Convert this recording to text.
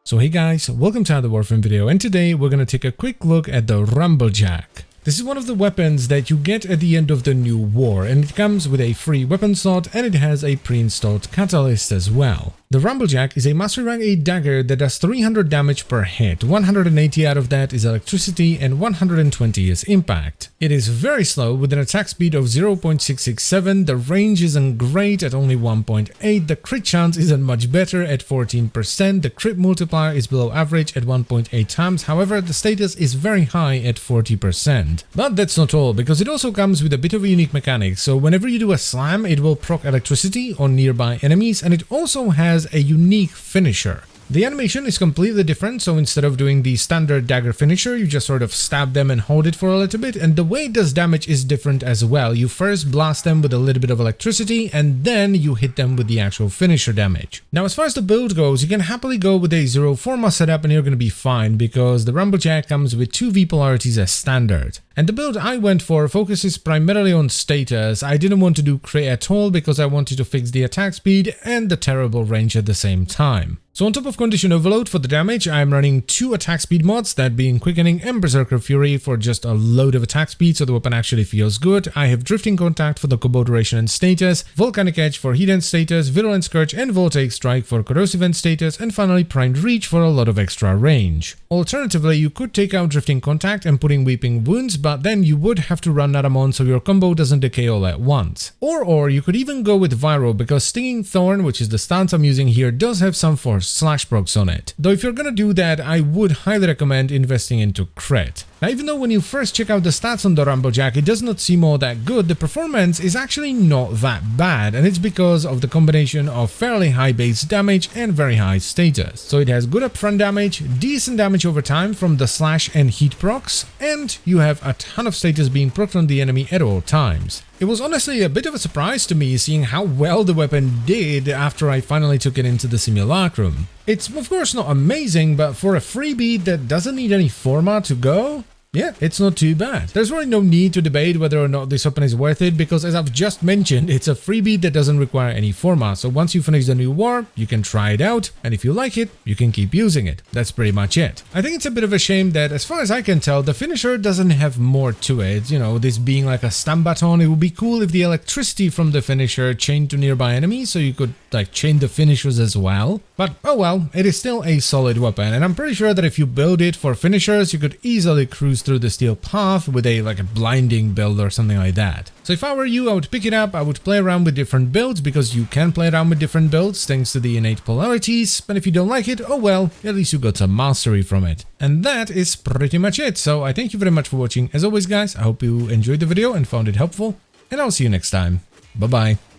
So hey guys, welcome to another Warframe video, and today we're gonna take a quick look at the Rumblejack. This is one of the weapons that you get at the end of the new war, and it comes with a free weapon slot and it has a pre-installed catalyst as well. The Rumblejack is a Mastery Rank 8 dagger that does 300 damage per hit, 180 out of that is electricity and 120 is impact. It is very slow with an attack speed of 0.667, the range isn't great at only 1.8, the crit chance isn't much better at 14%, the crit multiplier is below average at 1.8 times, however the status is very high at 40%. But that's not all, because it also comes with a bit of a unique mechanic, so whenever you do a slam it will proc electricity on nearby enemies, and it also has a unique finisher. The animation is completely different, so instead of doing the standard dagger finisher, you just sort of stab them and hold it for a little bit, and the way it does damage is different as well. You first blast them with a little bit of electricity, and then you hit them with the actual finisher damage. Now as far as the build goes, you can happily go with a 0 Forma setup and you're gonna be fine, because the Rumblejack comes with 2 V polarities as standard. And the build I went for focuses primarily on status. I didn't want to do crit at all because I wanted to fix the attack speed and the terrible range at the same time. So on top of Condition Overload for the damage, I am running 2 attack speed mods, that being Quickening and Berserker Fury for just a load of attack speed so the weapon actually feels good. I have Drifting Contact for the combo duration and status, Volcanic Edge for heat and status, Virulent Scourge and Voltaic Strike for corrosive and status, and finally Primed Reach for a lot of extra range. Alternatively, you could take out Drifting Contact and put in Weeping Wounds, but then you would have to run Naramon so your combo doesn't decay all at once. Or you could even go with Viral, because Stinging Thorn, which is the stance I'm using here, does have some force slash procs on it. Though if you're gonna do that, I would highly recommend investing into crit. Now even though when you first check out the stats on the Rumblejack it does not seem all that good, the performance is actually not that bad, and it's because of the combination of fairly high base damage and very high status. So it has good upfront damage, decent damage over time from the slash and heat procs, and you have a ton of status being procced on the enemy at all times. It was honestly a bit of a surprise to me seeing how well the weapon did after I finally took it into the simulacrum. It's of course not amazing, but for a freebie that doesn't need any Forma to go, yeah, it's not too bad. There's really no need to debate whether or not this weapon is worth it, because as I've just mentioned, it's a freebie that doesn't require any Forma, so once you finish the new war, you can try it out, and if you like it, you can keep using it. That's pretty much it. I think it's a bit of a shame that, as far as I can tell, the finisher doesn't have more to it. You know, this being like a stun baton, it would be cool if the electricity from the finisher chained to nearby enemies, so you could like chain the finishers as well. But oh well, it is still a solid weapon, and I'm pretty sure that if you build it for finishers, you could easily cruise through the steel path with a blinding build or something like that. So if I were you, I would pick it up, I would play around with different builds, because you can play around with different builds thanks to the innate polarities, but if you don't like it, oh well, at least you got some mastery from it. And that is pretty much it, so I thank you very much for watching. As always guys, I hope you enjoyed the video and found it helpful, and I'll see you next time. Bye bye.